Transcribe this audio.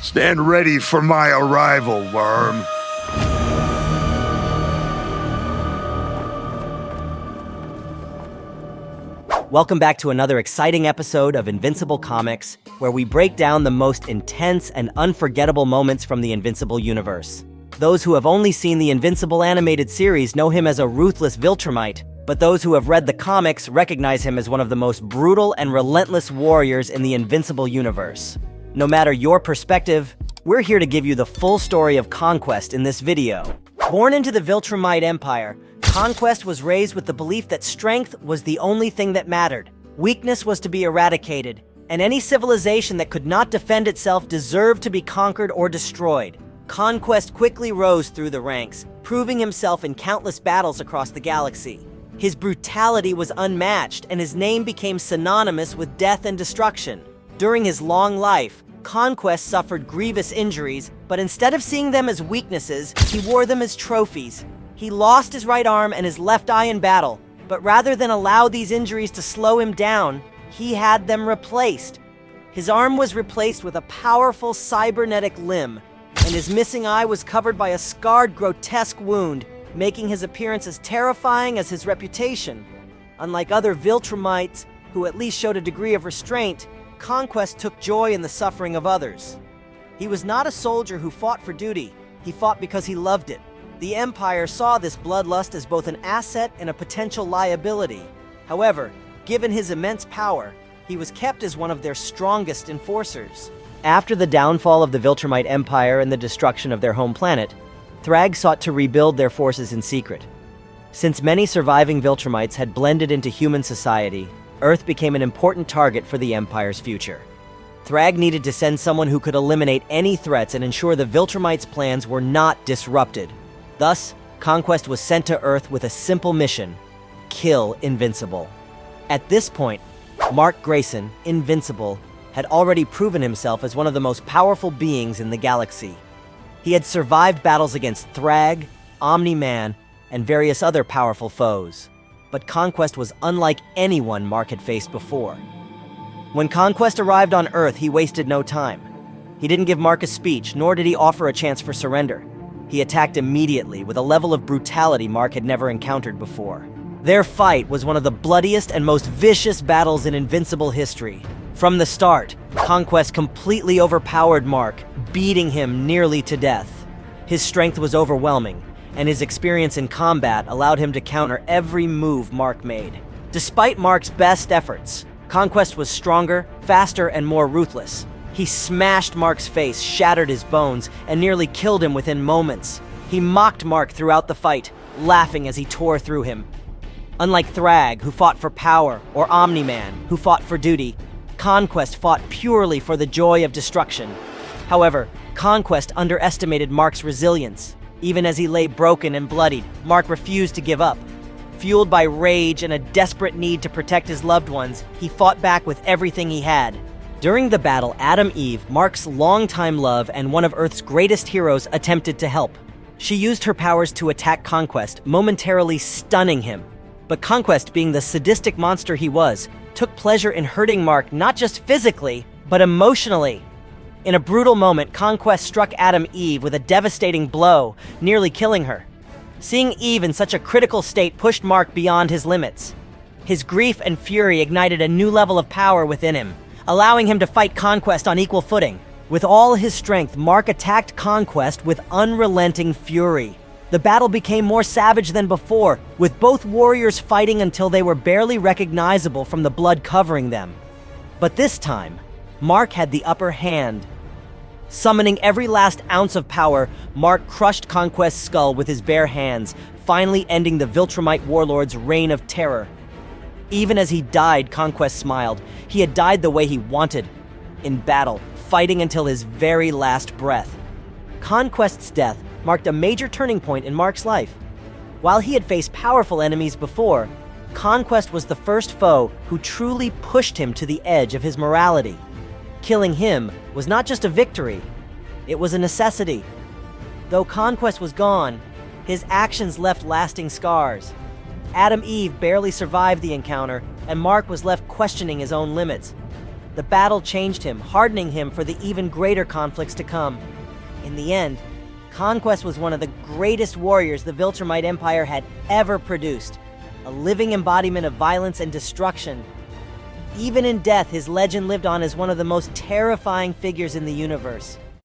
Stand ready for my arrival, worm. Welcome back to another exciting episode of Invincible Comics, where we break down the most intense and unforgettable moments from the Invincible universe. Those who have only seen the Invincible animated series know him as a ruthless Viltrumite, but those who have read the comics recognize him as one of the most brutal and relentless warriors in the Invincible universe. No matter your perspective, we're here to give you the full story of Conquest in this video. Born into the Viltrumite Empire, Conquest was raised with the belief that strength was the only thing that mattered. Weakness was to be eradicated, and any civilization that could not defend itself deserved to be conquered or destroyed. Conquest quickly rose through the ranks, proving himself in countless battles across the galaxy. His brutality was unmatched, and his name became synonymous with death and destruction. During his long life, Conquest suffered grievous injuries, but instead of seeing them as weaknesses, he wore them as trophies. He lost his right arm and his left eye in battle, but rather than allow these injuries to slow him down, he had them replaced. His arm was replaced with a powerful cybernetic limb, and his missing eye was covered by a scarred, grotesque wound, making his appearance as terrifying as his reputation. Unlike other Viltrumites, who at least showed a degree of restraint, Conquest took joy in the suffering of others. He was not a soldier who fought for duty, he fought because he loved it. The Empire saw this bloodlust as both an asset and a potential liability. However, given his immense power, he was kept as one of their strongest enforcers. After the downfall of the Viltrumite Empire and the destruction of their home planet, Thrag sought to rebuild their forces in secret. Since many surviving Viltrumites had blended into human society, Earth became an important target for the Empire's future. Thrag needed to send someone who could eliminate any threats and ensure the Viltrumites' plans were not disrupted. Thus, Conquest was sent to Earth with a simple mission: kill Invincible. At this point, Mark Grayson, Invincible, had already proven himself as one of the most powerful beings in the galaxy. He had survived battles against Thrag, Omni-Man, and various other powerful foes. But Conquest was unlike anyone Mark had faced before. When Conquest arrived on Earth, he wasted no time. He didn't give Mark a speech, nor did he offer a chance for surrender. He attacked immediately with a level of brutality Mark had never encountered before. Their fight was one of the bloodiest and most vicious battles in Invincible history. From the start, Conquest completely overpowered Mark, beating him nearly to death. His strength was overwhelming, and his experience in combat allowed him to counter every move Mark made. Despite Mark's best efforts, Conquest was stronger, faster, and more ruthless. He smashed Mark's face, shattered his bones, and nearly killed him within moments. He mocked Mark throughout the fight, laughing as he tore through him. Unlike Thrag, who fought for power, or Omni-Man, who fought for duty, Conquest fought purely for the joy of destruction. However, Conquest underestimated Mark's resilience. Even as he lay broken and bloodied, Mark refused to give up. Fueled by rage and a desperate need to protect his loved ones, he fought back with everything he had. During the battle, Adam Eve, Mark's longtime love and one of Earth's greatest heroes, attempted to help. She used her powers to attack Conquest, momentarily stunning him. But Conquest, being the sadistic monster he was, took pleasure in hurting Mark not just physically, but emotionally. In a brutal moment, Conquest struck Adam Eve with a devastating blow, nearly killing her. Seeing Eve in such a critical state pushed Mark beyond his limits. His grief and fury ignited a new level of power within him, allowing him to fight Conquest on equal footing. With all his strength, Mark attacked Conquest with unrelenting fury. The battle became more savage than before, with both warriors fighting until they were barely recognizable from the blood covering them. But this time, Mark had the upper hand. Summoning every last ounce of power, Mark crushed Conquest's skull with his bare hands, finally ending the Viltrumite warlord's reign of terror. Even as he died, Conquest smiled. He had died the way he wanted, in battle, fighting until his very last breath. Conquest's death marked a major turning point in Mark's life. While he had faced powerful enemies before, Conquest was the first foe who truly pushed him to the edge of his morality. Killing him was not just a victory, it was a necessity. Though Conquest was gone, his actions left lasting scars. Adam Eve barely survived the encounter, and Mark was left questioning his own limits. The battle changed him, hardening him for the even greater conflicts to come. In the end, Conquest was one of the greatest warriors the Viltrumite Empire had ever produced, a living embodiment of violence and destruction. Even in death, his legend lived on as one of the most terrifying figures in the universe.